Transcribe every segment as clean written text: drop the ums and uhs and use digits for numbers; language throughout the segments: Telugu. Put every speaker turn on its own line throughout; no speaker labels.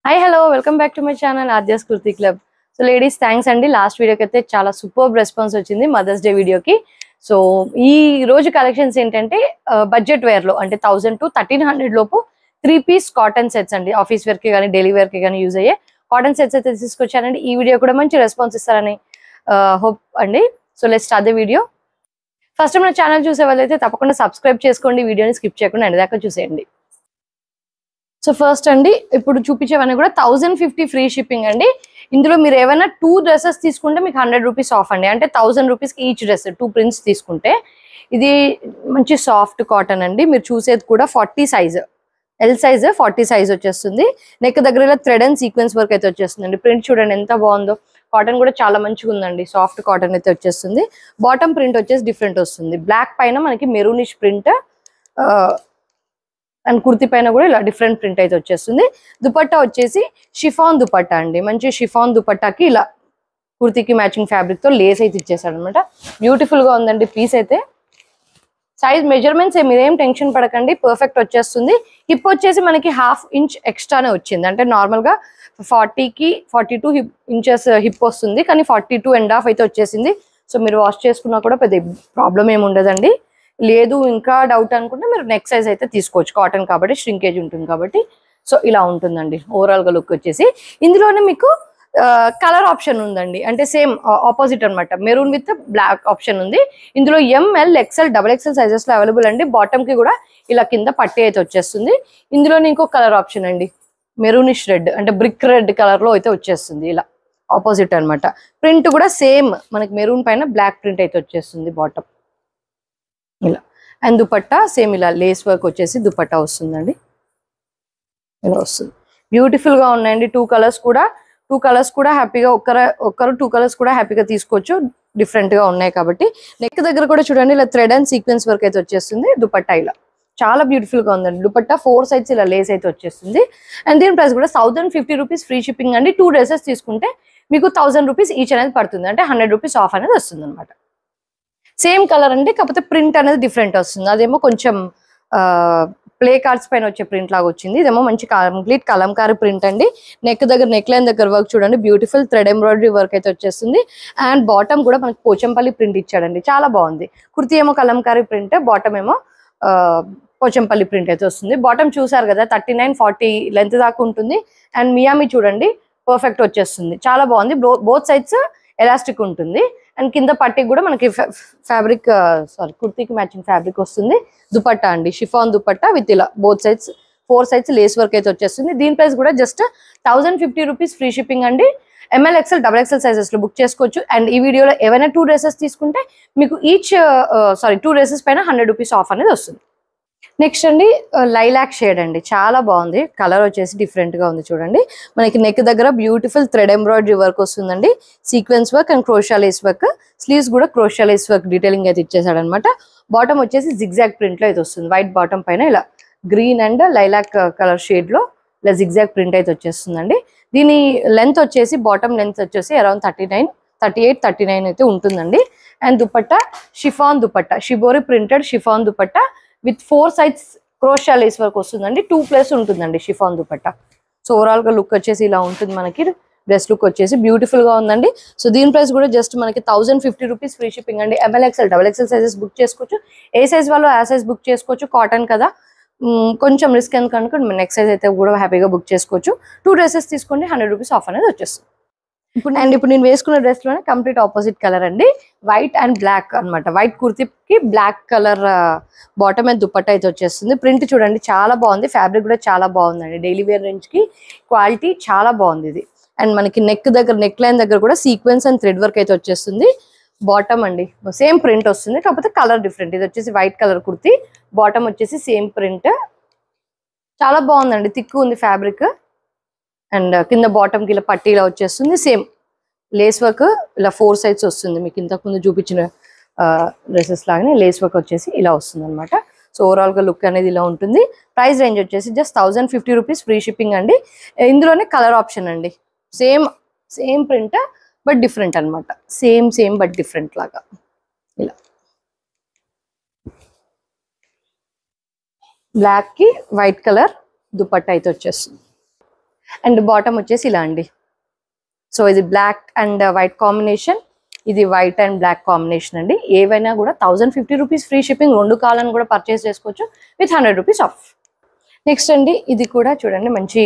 Hi hello welcome back to my channel Aadya's kurti club. So ladies thanks అండి, లాస్ట్ వీడియోకి అయితే చాలా సూపర్ రెస్పాన్స్ వచ్చింది మదర్స్ డే వీడియోకి. సో ఈ రోజు కలెక్షన్స్ ఏంటంటే బడ్జెట్ వేర్ లో అంటే 1000 to 1300 లోపు 3 పీస్ కాటన్ సెట్స్ అండి. ఆఫీస్ వేర్ కి కానీ డైలీ వేర్ కి కానీ యూజ్ అయ్యే కాటన్ సెట్స్ అయితే తీసుకొచ్చానండి. ఈ వీడియో కూడా మంచి రెస్పాన్స్ ఇస్తారని హోప్ అండి. So let's start the video. First మన ఛానల్ చూసే వాళ్ళైతే తప్పకుండా సబ్స్క్రైబ్ చేసుకోండి, వీడియోని స్కిప్ చేయకుండా ఎండ్ దాకా చూసేయండి. సో ఫస్ట్ అండి, ఇప్పుడు చూపించేవన్నీ కూడా 1050 ఫ్రీ షిప్పింగ్ అండి. ఇందులో మీరు ఏమైనా 2 డ్రెస్సెస్ తీసుకుంటే మీకు 100 రూపీస్ ఆఫ్ అండి. అంటే 1000 రూపీస్కి ఈచ్ డ్రెస్ 2 ప్రింట్స్ తీసుకుంటే. ఇది మంచి సాఫ్ట్ కాటన్ అండి. మీరు చూసేది కూడా 40 సైజ్, ఎల్ సైజ్ 40 సైజ్ వచ్చేస్తుంది. నెక్ దగ్గర ఇలా థ్రెడ్ అండ్ సీక్వెన్స్ వర్క్ అయితే వచ్చేస్తుంది. ప్రింట్ చూడండి ఎంత బాగుందో. కాటన్ కూడా చాలా మంచిగా ఉందండి, సాఫ్ట్ కాటన్ అయితే వచ్చేస్తుంది. బాటమ్ ప్రింట్ వచ్చేసి డిఫరెంట్ వస్తుంది. బ్లాక్ పైన మనకి మెరూనిష్ ప్రింట్ అండ్ కుర్తి పైన కూడా ఇలా డిఫరెంట్ ప్రింట్ అయితే వచ్చేస్తుంది. దుపట్టా వచ్చేసి షిఫాన్ దుపట్టా అండి. మంచి షిఫాన్ దుపట్టాకి ఇలా కుర్తికి మ్యాచింగ్ ఫ్యాబ్రిక్ తో లేస్ అయితే ఇచ్చేసాడు అనమాట. బ్యూటిఫుల్ గా ఉందండి పీస్ అయితే. సైజ్ మెజర్మెంట్స్ మీరేం టెన్షన్ పడకండి, పర్ఫెక్ట్ వచ్చేస్తుంది. హిప్ వచ్చేసి మనకి 1/2 ఇంచ్ ఎక్స్ట్రానే వచ్చింది. అంటే నార్మల్ గా 40కి 42 ఇంచెస్ హిప్ వస్తుంది, కానీ 42.5 అయితే వచ్చేసింది. సో మీరు వాష్ చేసుకున్నా కూడా పెద్ద ప్రాబ్లం ఏమి ఉండదండి. లేదు ఇంకా డౌట్ అనుకుంటే మీరు నెక్ సైజ్ అయితే తీసుకోవచ్చు, కాటన్ కాబట్టి ష్రింకేజ్ ఉంటుంది కాబట్టి. సో ఇలా ఉంటుందండి ఓవరాల్ గా లుక్ వచ్చేసి. ఇందులోనే మీకు కలర్ ఆప్షన్ ఉందండి, అంటే సేమ్ ఆపోజిట్ అనమాట. మెరూన్ విత్ బ్లాక్ ఆప్షన్ ఉంది. ఇందులో ఎంఎల్ ఎక్స్ఎల్ XXL సైజెస్ లో అవైలబుల్ అండి. బాటమ్ కి కూడా ఇలా కింద పట్టీ అయితే వచ్చేస్తుంది. ఇందులోనే ఇంకో కలర్ ఆప్షన్ అండి, మెరూనిష్ రెడ్ అంటే బ్రిక్ రెడ్ కలర్ లో అయితే వచ్చేస్తుంది. ఇలా ఆపోజిట్ అనమాట. ప్రింట్ కూడా సేమ్ మనకి మెరూన్ పైన బ్లాక్ ప్రింట్ అయితే వచ్చేస్తుంది బాటమ్ ఇలా. అండ్ దుపట్టా సేమ్ ఇలా లేస్ వర్క్ వచ్చేసి దుపట్టా వస్తుందండి. ఇలా వస్తుంది. బ్యూటిఫుల్ గా ఉన్నాయండి. టూ కలర్స్ కూడా హ్యాపీగా ఒక్కరు 2 కలర్స్ కూడా హ్యాపీగా తీసుకోవచ్చు, డిఫరెంట్ గా ఉన్నాయి కాబట్టి. నెక్ దగ్గర కూడా చూడండి ఇలా థ్రెడ్ అండ్ సీక్వెన్స్ వర్క్ అయితే వచ్చేస్తుంది. దుపట్టా ఇలా చాలా బ్యూటిఫుల్ గా ఉందండి. దుపట్టా 4 సైడ్స్ ఇలా లేస్ అయితే వచ్చేస్తుంది. అండ్ దీని ప్రైస్ కూడా 1050 రూపీస్ ఫ్రీ షిప్పింగ్ అండి. 2 డ్రెస్సెస్ తీసుకుంటే మీకు 1000 రూపీస్ ఈచ్ అనేది పడుతుంది. అంటే 100 రూపీస్ ఆఫ్ అనేది వస్తుంది అనమాట. సేమ్ కలర్ అండి, కాకపోతే ప్రింట్ అనేది డిఫరెంట్ వస్తుంది. అదేమో కొంచెం ప్లే కార్డ్స్ పైన వచ్చే ప్రింట్ లాగా వచ్చింది. ఇదేమో మంచి కంప్లీట్ కలంకారీ ప్రింట్ అండి. నెక్ లైన్ దగ్గర వర్క్ చూడండి, బ్యూటిఫుల్ థ్రెడ్ ఎంబ్రాయిడరీ వర్క్ అయితే వచ్చేస్తుంది. అండ్ బాటమ్ కూడా మనకి పోచంపల్లి ప్రింట్ ఇచ్చాడండి, చాలా బాగుంది. కుర్తీ ఏమో కలంకారీ ప్రింట్, బాటమ్ ఏమో పోచంపల్లి ప్రింట్ అయితే వస్తుంది. బాటమ్ చూసారు కదా 39-40 లెంత్ దాకా ఉంటుంది. అండ్ మియామి చూడండి పర్ఫెక్ట్ వచ్చేస్తుంది, చాలా బాగుంది. బోత్ సైడ్స్ ఎలాస్టిక్ ఉంటుంది. అండ్ కింద పట్టికి కూడా మనకి ఫ్యాబ్రిక్ కుర్తీకి మ్యాచింగ్ ఫ్యాబ్రిక్ వస్తుంది. దుపట్టా అండి షిఫాన్ దుపట్టా విత్ ఇలా both sides 4 sides lace work అయితే వచ్చేస్తుంది. దీని ప్రైస్ కూడా జస్ట్ 1050 రూపీస్ ఫ్రీ షిప్పింగ్ అండి. ML XL XXL సైజెస్ లో బుక్ చేసుకోవచ్చు. అండ్ ఈ వీడియోలో ఏవైనా 2 డ్రెస్సెస్ తీసుకుంటే మీకు ఈచ్ 2 డ్రెస్సెస్ పైన 100 రూపీస్ ఆఫ్ అనేది వస్తుంది. నెక్స్ట్ అండి లైలాక్ షేడ్ అండి, చాలా బాగుంది. కలర్ వచ్చేసి డిఫరెంట్ గా ఉంది చూడండి. మనకి నెక్ దగ్గర బ్యూటిఫుల్ థ్రెడ్ ఎంబ్రాయిడరీ వర్క్ వస్తుందండి, sequence work and క్రోషియా lace work. Sleeves కూడా క్రోషియా లేస్ వర్క్ డీటెయిలింగ్ అయితే ఇచ్చేసాడు అనమాట. బాటమ్ వచ్చేసి జిగ్జాగ్ ప్రింట్ లో అయితే వస్తుంది. వైట్ బాటమ్ పైన ఇలా green and lilac colour shade లో ఇలా జిగ్జాగ్ ప్రింట్ అయితే వచ్చేస్తుందండి. దీని లెంత్ వచ్చేసి బాటమ్ లెంత్ వచ్చేసి అరౌండ్ 38-39 అయితే ఉంటుందండి. And dupatta chiffon dupatta, shibori printed chiffon dupatta with 4 sides క్రోషియా lace work వస్తుందండి. 2+ ఉంటుందండి షిఫాన్ దుపట్టా. సో ఓవరాల్ గా లుక్ వచ్చేసి ఇలా ఉంటుంది. మనకి డ్రెస్ లుక్ వచ్చేసి బ్యూటిఫుల్ గా ఉందండి. సో దీని ప్రైస్ కూడా జస్ట్ మనకి 1050 రూపీస్ ఫ్రీ షిప్పింగ్ అండి. ML XL XXL sizes book చేసుకోవచ్చు. ఏ సైజ్ వాళ్ళు ఆ సైజ్ బుక్ చేసుకోవచ్చు. కాటన్ కదా కొంచెం రిస్క్ ఎందుకంటే నెక్స్ట్ సైజ్ అయితే కూడా హ్యాపీగా బుక్ చేసుకోవచ్చు. 2 డ్రెస్సెస్ తీసుకోండి, 100 రూపీస్ ఆఫ్ అనేది వచ్చేస్తుంది. ఇప్పుడు నేను వేసుకున్న డ్రెస్ లోనే కంప్లీట్ ఆపోజిట్ కలర్ అండి, వైట్ అండ్ బ్లాక్ అనమాట. వైట్ కుర్తీకి black colour bottom and dupatta అయితే వచ్చేస్తుంది. ప్రింట్ చూడండి చాలా బాగుంది, ఫ్యాబ్రిక్ కూడా చాలా బాగుందండి. డైలీ వేర్ రేంజ్ కి క్వాలిటీ చాలా బాగుంది ఇది. అండ్ మనకి నెక్ లైన్ దగ్గర కూడా సీక్వెన్స్ అండ్ థ్రెడ్ వర్క్ అయితే వచ్చేస్తుంది. బాటమ్ అండి సేమ్ ప్రింట్ వస్తుంది, కాకపోతే కలర్ డిఫరెంట్. ఇది వచ్చేసి వైట్ కలర్ కుర్తీ, బాటమ్ వచ్చేసి సేమ్ ప్రింట్. చాలా బాగుందండి, థిక్ ఉంది ఫ్యాబ్రిక్. అండ్ కింద బాటమ్ కి ఇలా పట్టీలా వచ్చేస్తుంది. సేమ్ లేస్ వర్క్ ఇలా 4 సైడ్స్ వస్తుంది. మీకు ఇంతకు ముందు చూపించిన డ్రెస్సెస్ లాగానే లేస్ వర్క్ వచ్చేసి ఇలా వస్తుంది అనమాట. సో ఓవరాల్ గా లుక్ అనేది ఇలా ఉంటుంది. ప్రైస్ రేంజ్ వచ్చేసి జస్ట్ 1050 రూపీస్ ఫ్రీ షిప్పింగ్ అండి. ఇందులోనే కలర్ ఆప్షన్ అండి, సేమ్ ప్రింట్ బట్ డిఫరెంట్ అనమాట. సేమ్ బట్ డిఫరెంట్ లాగా ఇలా బ్లాక్ కి వైట్ కలర్ దుపట్టా అయితే వచ్చేస్తుంది. అండ్ బాటమ్ వచ్చేసి ఇలా అండి. సో ఇది బ్లాక్ అండ్ వైట్ కాంబినేషన్, ఇది వైట్ అండ్ బ్లాక్ కాంబినేషన్ అండి. ఏవైనా కూడా 1050 రూపీస్ ఫ్రీ షిప్పింగ్. 2 కావాలని కూడా పర్చేస్ చేసుకోవచ్చు విత్ 100 రూపీస్ ఆఫ్. నెక్స్ట్ అండి ఇది కూడా చూడండి మంచి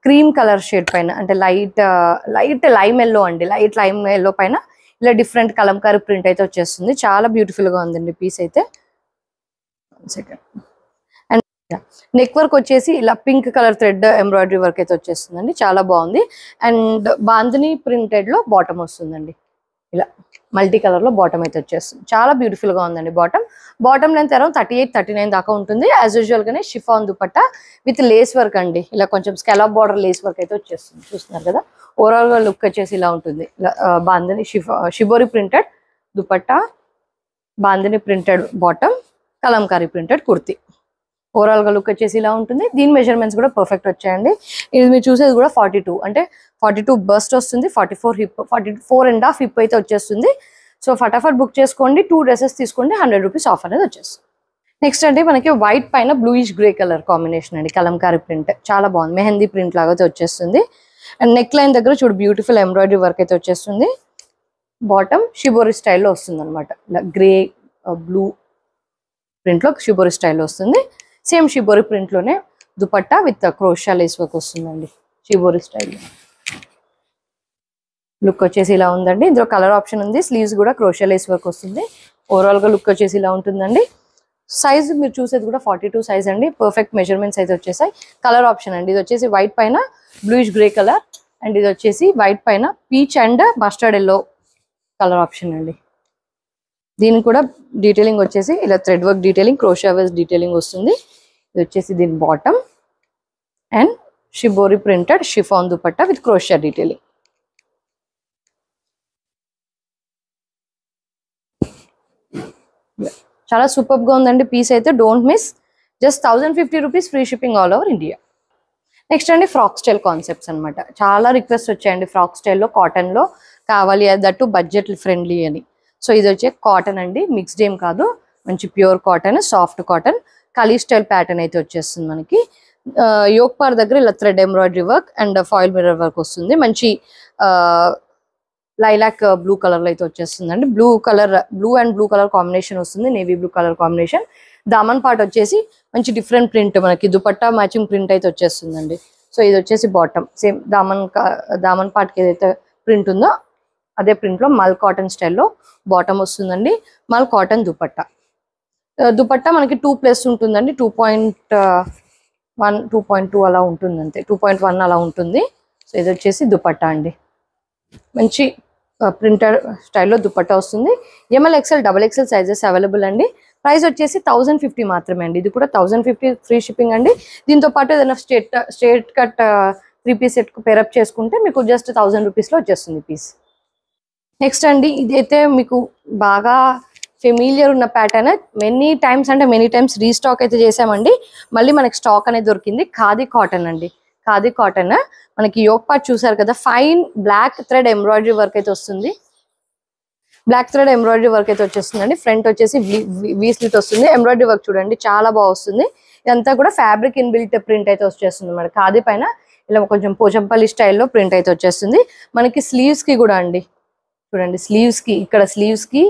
క్రీమ్ కలర్ షేడ్ పైన, అంటే లైట్ లైమ్ ఎల్లో అండి, లైట్ లైమ్ ఎల్లో పైన ఇలా డిఫరెంట్ కలంకారీ ప్రింట్ అయితే వచ్చేస్తుంది. చాలా బ్యూటిఫుల్ గా ఉందండి పీస్ అయితే. అండ్ నెక్ వర్క్ వచ్చేసి ఇలా pink colour thread embroidery work అయితే వచ్చేస్తుందండి, చాలా బాగుంది. అండ్ బాందిని ప్రింటెడ్ లో బాటమ్ వస్తుందండి, ఇలా మల్టీ కలర్ లో బాటమ్ అయితే వచ్చేస్తుంది. చాలా బ్యూటిఫుల్ గా ఉందండి. బాటమ్ లెంత్ అరౌండ్ 38-39 దాకా ఉంటుంది. యాజ్ యూజువల్ గానే chiffon dupatta with lace work అండి, ఇలా కొంచెం స్కాలప్ బార్డర్ లేస్ వర్క్ అయితే వచ్చేస్తుంది. చూస్తున్నారు కదా, ఓవరాల్ గా లుక్ వచ్చేసి ఇలా ఉంటుంది. Bandhani shibori printed dupatta, bandhani printed bottom, Kalamkari printed kurti. Overall గా లుక్ వచ్చేసి ఇలా ఉంటుంది. దీని మెజర్మెంట్స్ కూడా పర్ఫెక్ట్ వచ్చాయండి. ఇది మీరు చూసేది కూడా 42, అంటే 42 బస్ట్ వస్తుంది, 44 హిప్, 44.5 హిప్ అయితే వచ్చేస్తుంది. సో ఫటాఫట్ బుక్ చేసుకోండి. 2 డ్రెస్సెస్ తీసుకోండి, 100 రూపీస్ ఆఫ్ అనేది వచ్చేస్తుంది. నెక్స్ట్ అంటే మనకి వైట్ పైన బ్లూయిష్ గ్రే కలర్ కాంబినేషన్ అండి, కలంకారీ ప్రింట్ చాలా బాగుంది. మెహందీ ప్రింట్ లాగా అయితే వచ్చేస్తుంది. అండ్ నెక్ లైన్ దగ్గర చూడు బ్యూటిఫుల్ ఎంబ్రాయిడరీ వర్క్ అయితే వచ్చేస్తుంది. బాటమ్ షిబోరి స్టైల్లో వస్తుంది అనమాట, ఇలా గ్రే బ్లూ ప్రింట్ లో షిబోరి స్టైల్లో వస్తుంది. సేమ్ షిబోరి ప్రింట్ లోనే dupatta with crochet lace work వస్తుందండి, షిబోరి స్టైల్లో. లుక్ వచ్చేసి ఇలా ఉందండి. ఇందులో కలర్ ఆప్షన్ ఉంది, స్లీవ్స్ కూడా క్రోషా లేస్ వర్క్ వస్తుంది. ఓవరాల్ గా లుక్ వచ్చేసి ఇలా ఉంటుందండి. సైజ్ మీరు చూసేది కూడా 42 సైజ్ అండి, పర్ఫెక్ట్ మెజర్మెంట్స్ అయితే వచ్చేసాయి. కలర్ ఆప్షన్ అండి, ఇది వచ్చేసి వైట్ పైన బ్లూయిష్ గ్రే కలర్, అండ్ ఇది వచ్చేసి వైట్ పైన peach and mustard yellow colour option అండి. దీనికి కూడా డీటెయిలింగ్ వచ్చేసి ఇలా థ్రెడ్ వర్క్ డీటెయిలింగ్, క్రోషా వేస్ డీటెయిలింగ్ వస్తుంది. ఇది వచ్చేసి దీని bottom and shibori printed chiffon dupatta with crochet detailing. చాలా సూపర్ గా ఉందండి పీస్ అయితే, don't miss. Just 1050 rupees free shipping all over India. Next అండి ఫ్రాక్ స్టైల్ కాన్సెప్ట్స్ అనమాట. చాలా రిక్వెస్ట్ వచ్చాయండి ఫ్రాక్ స్టైల్లో కాటన్ లో కావాలి, దట్టు బడ్జెట్ ఫ్రెండ్లీ అని. సో ఇది వచ్చే కాటన్ అండి, మిక్స్డ్ ఏం కాదు, మంచి pure cotton, soft cotton, kali style pattern అయితే వచ్చేస్తుంది మనకి. యోక్ పార్ దగ్గర ఇలా thread embroidery work and foil mirror work వస్తుంది. మంచి లైలాక్ బ్లూ కలర్ లో అయితే వచ్చేస్తుందండి. Blue and blue colour combination వస్తుంది, navy blue colour combination. Daman part వచ్చేసి మంచి డిఫరెంట్ ప్రింట్, మనకి దుపట్టా మ్యాచింగ్ ప్రింట్ అయితే వచ్చేస్తుందండి. సో ఇది వచ్చేసి బాటమ్, సేమ్ దామన్ పార్ట్ కి ఏదైతే ప్రింట్ ఉందో అదే ప్రింట్ లో మల్ కాటన్ స్టైల్లో బాటమ్ వస్తుందండి. మల్ కాటన్ దుపట్టా మనకి 2+ ఉంటుందండి, 2.1 2.2 అలా ఉంటుంది, అంతే 2.1 అలా ఉంటుంది. సో ఇది వచ్చేసి దుపట్టా అండి, మంచి ప్రింటర్ స్టైల్లో దుపట్టా వస్తుంది. ML XL XXL sizes available అండి. ప్రైస్ వచ్చేసి 1050 మాత్రమే అండి. ఇది కూడా 1050 ఫ్రీ షిప్పింగ్ అండి. దీంతో పాటు ఏదైనా straight cut 3 piece set pair చేసుకుంటే మీకు జస్ట్ 1000 రూపీస్లో వచ్చేస్తుంది పీస్. నెక్స్ట్ అండి ఇదైతే మీకు బాగా ఫెమిలియర్ ఉన్న ప్యాటర్న్, మెనీ టైమ్స్ రీస్టాక్ అయితే చేసామండి. మళ్ళీ మనకి స్టాక్ అనేది దొరికింది. ఖాదీ కాటన్ అండి, ఖాదీ కాటన్. మనకి యోక్ పార్ట్ చూసారు కదా, fine black thread embroidery work అయితే వస్తుంది. బ్లాక్ థ్రెడ్ ఎంబ్రాయిడరీ వర్క్ అయితే వచ్చేస్తుందండి. ఫ్రంట్ వచ్చేసి వీ స్లిట్ వస్తుంది. ఎంబ్రాయిడరీ వర్క్ చూడండి చాలా బాగా వస్తుంది. ఇదంతా కూడా ఫ్యాబ్రిక్ ఇన్బిల్ట్ ప్రింట్ అయితే వచ్చేస్తుంది. మన ఖాదీ పైన ఇలా కొంచెం పోచంపల్లి స్టైల్లో ప్రింట్ అయితే వచ్చేస్తుంది. మనకి స్లీవ్స్ కి కూడా అండి చూడండి, స్లీవ్స్ కి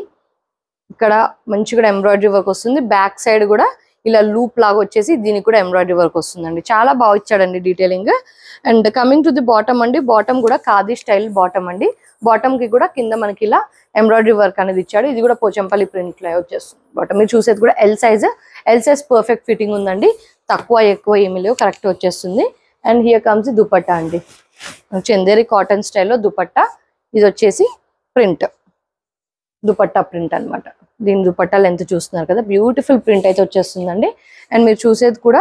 ఇక్కడ మంచిగా ఎంబ్రాయిడరీ వర్క్ వస్తుంది. బ్యాక్ సైడ్ కూడా ఇలా లూప్ లాగా వచ్చేసి దీనికి కూడా ఎంబ్రాయిడరీ వర్క్ వస్తుందండి. చాలా బాగా ఇచ్చాడండి detailing. And coming to the bottom అండి, బాటమ్ కూడా ఖాదీ స్టైల్ బాటమ్ అండి. బాటమ్ కి కూడా కింద మనకి ఇలా ఎంబ్రాయిడరీ వర్క్ అనేది ఇచ్చాడు. ఇది కూడా పోచంపల్లి ప్రింట్ లో వచ్చేస్తుంది. బాటమ్ మీరు చూసేది కూడా ఎల్ సైజ్ పర్ఫెక్ట్ ఫిట్టింగ్ ఉందండి. తక్కువ ఎక్కువ ఏమీ లేవు, కరెక్ట్ వచ్చేస్తుంది. అండ్ హియర్ కమ్స్ దుపట్టా అండి, చందేరి కాటన్ స్టైల్లో దుపట్టా. ఇది వచ్చేసి ప్రింట్, దుపట్టా ప్రింట్ అనమాట. దీని దుపట్టా లెంత్ చూస్తున్నారు కదా, బ్యూటిఫుల్ ప్రింట్ అయితే వచ్చేస్తుందండి. అండ్ మీరు చూసేది కూడా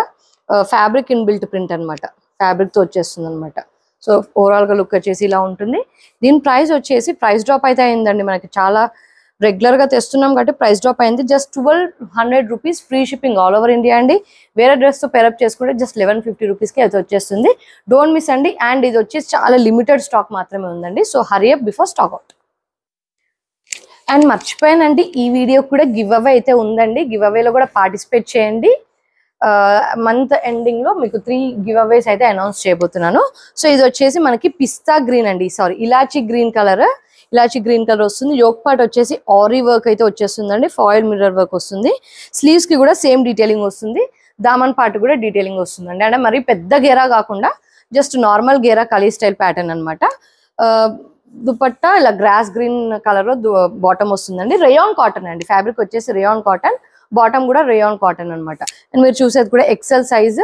ఫ్యాబ్రిక్ ఇన్బిల్ట్ ప్రింట్ అనమాట, ఫ్యాబ్రిక్ తో వచ్చేస్తుంది అనమాట. సో ఓవరాల్ గా లుక్ వచ్చేసి ఇలా ఉంటుంది. దీని ప్రైస్ వచ్చేసి ప్రైస్ డ్రాప్ అయితే అయిందండి. మనకి చాలా రెగ్యులర్ గా తెస్తున్నాం కాబట్టి ప్రైస్ డ్రాప్ అయింది. Just 1200 rupees free shipping all over India అండి. వేరే డ్రెస్ తో పేరప్ చేసుకుంటే జస్ట్ 1150 రూపీస్ కి అయితే వచ్చేస్తుంది. డోంట్ మిస్ అండి. అండ్ ఇది వచ్చేసి చాలా లిమిటెడ్ స్టాక్ మాత్రమే ఉందండి. So hurry up before stock out. And మర్చిపోయానండి, ఈ వీడియో కూడా గివ్ అవే అయితే ఉందండి. గివ్ అవేలో కూడా పార్టిసిపేట్ చేయండి. మంత్ ఎండింగ్ లో మీకు 3 గివ్ అవేస్ అయితే అనౌన్స్ చేయబోతున్నాను. సో ఇది వచ్చేసి మనకి పిస్తా గ్రీన్ అండి, సారీ ఇలాచీ గ్రీన్ కలర్ వస్తుంది. యోక్ పార్ట్ వచ్చేసి ఆరీ వర్క్ అయితే వచ్చేస్తుందండి, ఫాయిల్ మిర్రర్ వర్క్ వస్తుంది. స్లీవ్స్ కి కూడా సేమ్ డీటెయిలింగ్ వస్తుంది, దామన్ పార్ట్ కూడా డీటెయిలింగ్ వస్తుందండి. అంటే మరి పెద్ద గేరా కాకుండా జస్ట్ నార్మల్ గేరా కలీ స్టైల్ ప్యాటర్న్ అనమాట. దుపట్టా ఇలా గ్రాస్ గ్రీన్ కలర్ లో బాటమ్ వస్తుందండి. రేయాన్ కాటన్ అండి, ఫ్యాబ్రిక్ వచ్చేసి రేయాన్ కాటన్, బాటమ్ కూడా రేయాన్ కాటన్ అనమాట. అండ్ మీరు చూసేది కూడా ఎక్సెల్ సైజ్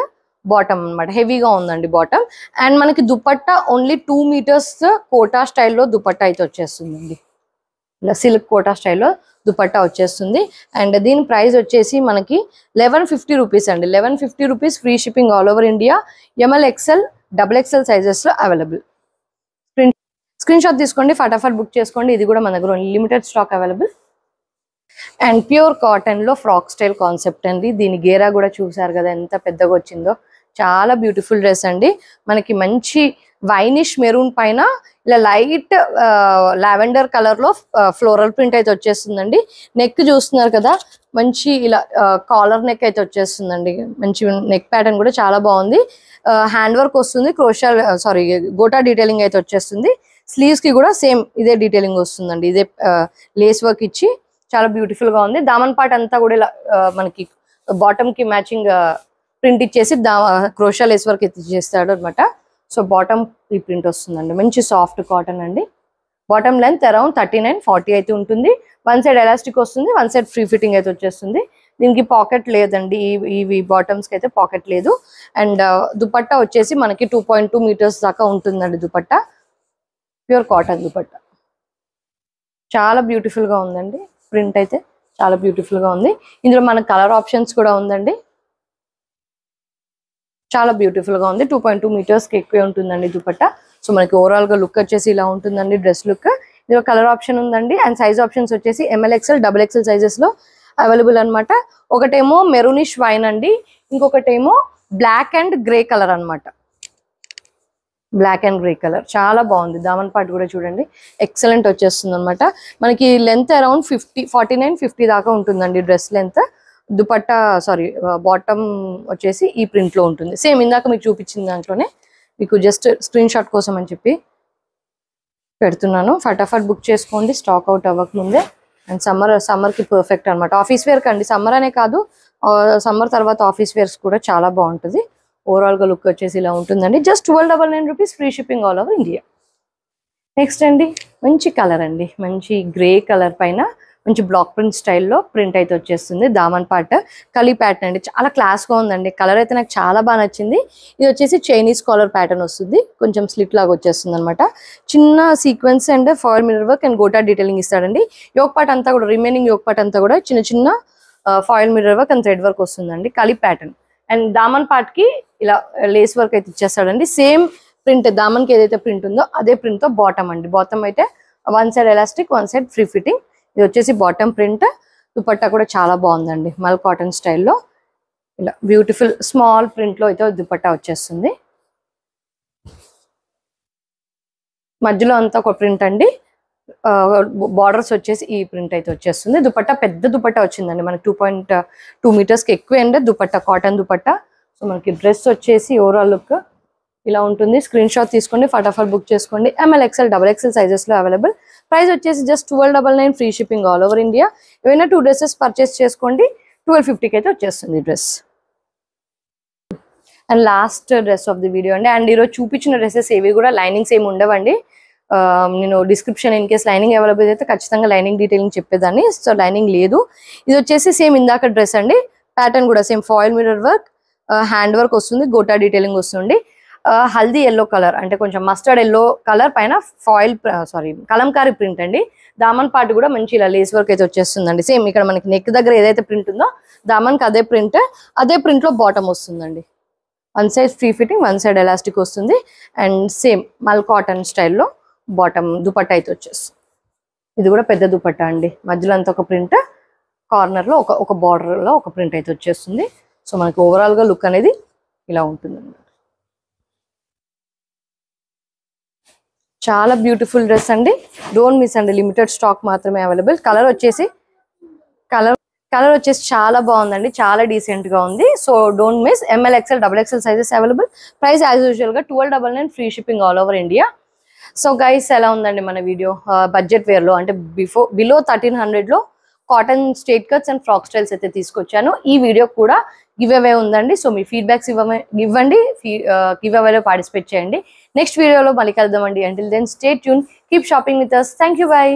బాటమ్ అనమాట, హెవీగా ఉందండి బాటమ్. అండ్ మనకి దుపట్టా ఓన్లీ 2 మీటర్స్ కోటా స్టైల్లో దుపట్టా అయితే వచ్చేస్తుందండి. ఇలా సిల్క్ కోటా స్టైల్లో దుపట్టా వచ్చేస్తుంది. అండ్ దీని ప్రైస్ వచ్చేసి మనకి 1150 రూపీస్ అండి. 1150 rupees, free shipping all over India. ML XL XXL sizes లో అవైలబుల్. స్క్రీన్ షాట్ తీసుకోండి, ఫటాఫట్ బుక్ చేసుకోండి. ఇది కూడా మన దగ్గర limited stock available. And pure cotton లో ఫ్రాక్ స్టైల్ కాన్సెప్ట్ అండి. దీని గేరా కూడా చూసారు కదా ఎంత పెద్దగా వచ్చిందో, చాలా బ్యూటిఫుల్ డ్రెస్ అండి. మనకి మంచి వైనిష్ మెరూన్ పైన ఇలా లైట్ లావెండర్ కలర్ లో ఫ్లోరల్ ప్రింట్ అయితే వచ్చేస్తుందండి. నెక్ చూస్తున్నారు కదా, మంచి ఇలా కాలర్ నెక్ అయితే వచ్చేస్తుందండి. మంచి నెక్ ప్యాటర్న్ కూడా చాలా బాగుంది. హ్యాండ్ వర్క్ వస్తుంది, గోటా డీటెయిలింగ్ అయితే వచ్చేస్తుంది. స్లీవ్స్ కి కూడా సేమ్ ఇదే డీటెయిలింగ్ వస్తుందండి, ఇదే లేస్ వర్క్ ఇచ్చి చాలా బ్యూటిఫుల్ గా ఉంది. దామన్ పార్ట్ అంతా కూడా ఇలా మనకి బాటమ్ కి మ్యాచింగ్ ప్రింట్ ఇచ్చేసి క్రోషా లేస్ వర్క్ ఇచ్చేస్తాడు అనమాట. సో బాటమ్ ఈ ప్రింట్ వస్తుందండి, మంచి సాఫ్ట్ కాటన్ అండి. బాటమ్ లెంత్ అరౌండ్ 39-40 అయితే ఉంటుంది. వన్ సైడ్ ఎలాస్టిక్ వస్తుంది, వన్ సైడ్ ఫ్రీ ఫిట్టింగ్ అయితే వచ్చేస్తుంది. దీనికి పాకెట్ లేదండి, ఇవి బాటమ్స్ కి అయితే పాకెట్ లేదు. అండ్ దుపట్టా వచ్చేసి మనకి 2.2 మీటర్స్ దాకా ఉంటుందండి. దుపట్టా ప్యూర్ కాటన్ దుపట్టా, చాలా బ్యూటిఫుల్ గా ఉందండి. ప్రింట్ అయితే చాలా బ్యూటిఫుల్ గా ఉంది. ఇందులో మనకు కలర్ ఆప్షన్స్ కూడా ఉందండి, చాలా బ్యూటిఫుల్ గా ఉంది. 2.2 మీటర్స్ కి ఎక్కువే ఉంటుందండి దుపట్టా. సో మనకి ఓవరాల్ గా లుక్ వచ్చేసి ఇలా ఉంటుందండి డ్రెస్ లుక్. ఇందులో కలర్ ఆప్షన్ ఉందండి. అండ్ సైజ్ ఆప్షన్స్ వచ్చేసి ML XL XXL సైజెస్ లో అవైలబుల్ అనమాట. ఒకటేమో మెరూనిష్ వైన్ అండి, ఇంకొకటేమో బ్లాక్ అండ్ గ్రే కలర్ అనమాట. బ్లాక్ అండ్ గ్రే కలర్ చాలా బాగుంది. దామన్ పార్ట్ కూడా చూడండి ఎక్సలెంట్ వచ్చేస్తుంది అనమాట. మనకి లెంత్ అరౌండ్ 49-50 దాకా ఉంటుందండి డ్రెస్ లెంత్. దుపట్టా బాటమ్ వచ్చేసి ఈ ప్రింట్ లో ఉంటుంది. సేమ్ ఇందాక మీకు చూపించిన దాంట్లోనే, మీకు జస్ట్ స్క్రీన్ షాట్ కోసం అని చెప్పి పెడుతున్నాను. ఫటాఫట్ బుక్ చేసుకోండి, స్టాక్ అవుట్ అవ్వక ముందే. అండ్ సమ్మర్ కి పర్ఫెక్ట్ అనమాట. ఆఫీస్ వేర్ కండి, సమ్మర్ అనే కాదు, సమ్మర్ తర్వాత ఆఫీస్ వేర్స్ కూడా చాలా బాగుంటుంది. ఓవరాల్ గా లుక్ వచ్చేసి ఇలా ఉంటుందండి. Just 1299 rupees, free shipping all over India. Next అండి మంచి కలర్ అండి, మంచి గ్రే కలర్ పైన మంచి బ్లాక్ ప్రింట్ స్టైల్లో ప్రింట్ అయితే వచ్చేస్తుంది. దామన్ పార్ట్ కలీ ప్యాటర్న్ అండి, చాలా క్లాస్ గా ఉందండి. కలర్ అయితే నాకు చాలా బాగా నచ్చింది. ఇది వచ్చేసి చైనీస్ కాలర్ ప్యాటర్న్ వస్తుంది, కొంచెం స్లిట్ లాగా వచ్చేస్తుంది అనమాట. చిన్న sequence and foil mirror work and gota detailing ఇస్తాడండి. యోక్ పార్ట్ అంతా కూడా, రిమైనింగ్ యోక్ పార్ట్ అంతా కూడా చిన్న చిన్న foil mirror work and thread work వస్తుందండి, kali pattern. And daman part కి ఇలా లేస్ వర్క్ అయితే ఇచ్చేస్తాడండి. సేమ్ ప్రింట్, దామన్ కి ఏదైతే ప్రింట్ ఉందో అదే ప్రింట్ తో బాటమ్ అండి. బాటమ్ అయితే one side elastic, one side free fitting. ఇది వచ్చేసి బాటమ్ ప్రింట్. దుపట్టా కూడా చాలా బాగుందండి, మల్ కాటన్ స్టైల్లో ఇలా బ్యూటిఫుల్ స్మాల్ ప్రింట్ లో అయితే దుపట్టా వచ్చేస్తుంది. మధ్యలో అంతా ఒక ప్రింట్ అండి, బార్డర్స్ వచ్చేసి ఈ ప్రింట్ అయితే వచ్చేస్తుంది. దుపట్టా పెద్ద దుపట్టా వచ్చిందండి మనకి, 2.2 మీటర్స్ కి ఎక్కువ అండి దుపట్టా, కాటన్ దుపట్టా. సో మనకి డ్రెస్ వచ్చేసి ఓవరాల్ లుక్ ఇలా ఉంటుంది. స్క్రీన్ షాట్ తీసుకోండి, ఫటాఫట్ బుక్ చేసుకోండి. ML XL XXL సైజెస్ లో అవైలబుల్. ప్రైస్ వచ్చేసి just 1299, free shipping all over India. ఏవైనా 2 డ్రెస్సెస్ పర్చేస్ చేసుకోండి, 1250కి అయితే వచ్చేస్తుంది dress. And last dress of the video అండి. అండ్ ఈరోజు చూపించిన డ్రెస్సెస్ ఏవి కూడా లైనింగ్స్ ఏమి ఉండవండి. నేను description in case lining available అయితే ఖచ్చితంగా లైనింగ్ డీటెయిలింగ్ చెప్పేదాన్ని. సో లైనింగ్ లేదు. ఇది వచ్చేసి సేమ్ ఇందాక డ్రెస్ అండి, ప్యాటర్న్ కూడా same foil mirror work, hand work వస్తుంది, గోటా డీటెయిలింగ్ వస్తుంది. హల్దీ ఎల్లో కలర్ అంటే కొంచెం మస్టర్డ్ ఎల్లో కలర్ పైన కలంకారీ ప్రింట్ అండి. దామన్ పార్ట్ కూడా మంచి ఇలా లేస్ వర్క్ అయితే వచ్చేస్తుందండి. సేమ్ ఇక్కడ మనకి నెక్ దగ్గర ఏదైతే ప్రింట్ ఉందో దామన్కి అదే ప్రింట్ లో బాటమ్ వస్తుందండి. One side free fitting, one side elastic వస్తుంది. అండ్ సేమ్ మల్ కాటన్ స్టైల్లో బాటమ్ దుపట్టా అయితే వచ్చేస్తుంది. ఇది కూడా పెద్ద దుపట్టా అండి, మధ్యలో అంతా ఒక ప్రింట్, కార్నర్ లో ఒక బార్డర్ లో ఒక ప్రింట్ అయితే వచ్చేస్తుంది. సో మనకి ఓవరాల్ గా లుక్ అనేది ఇలా ఉంటుంది. చాలా బ్యూటిఫుల్ డ్రెస్ అండి, డోంట్ మిస్ అండి. లిమిటెడ్ స్టాక్ మాత్రమే అవైలబుల్. కలర్ వచ్చేసి కలర్ వచ్చేసి చాలా బాగుందండి, చాలా డీసెంట్ గా ఉంది. So don't miss. ML XL XXL sizes available. Price as usual గా 1299, free shipping all over India. So guys ఎలా ఉందండి మన వీడియో? బడ్జెట్ వేర్ లో అంటే బిలో 1300 లో cotton straight cuts and frock styles అయితే తీసుకొచ్చాను. ఈ వీడియో కూడా గివ్ అవే ఉందండి. సో మీ ఫీడ్బ్యాక్స్ ఇవ్వండి, గివ్ అవేలో పార్టిసిపేట్ చేయండి. నెక్స్ట్ వీడియోలో మళ్ళీ కలుద్దామండి. Until then stay tune, keep shopping with us. Thank you, by.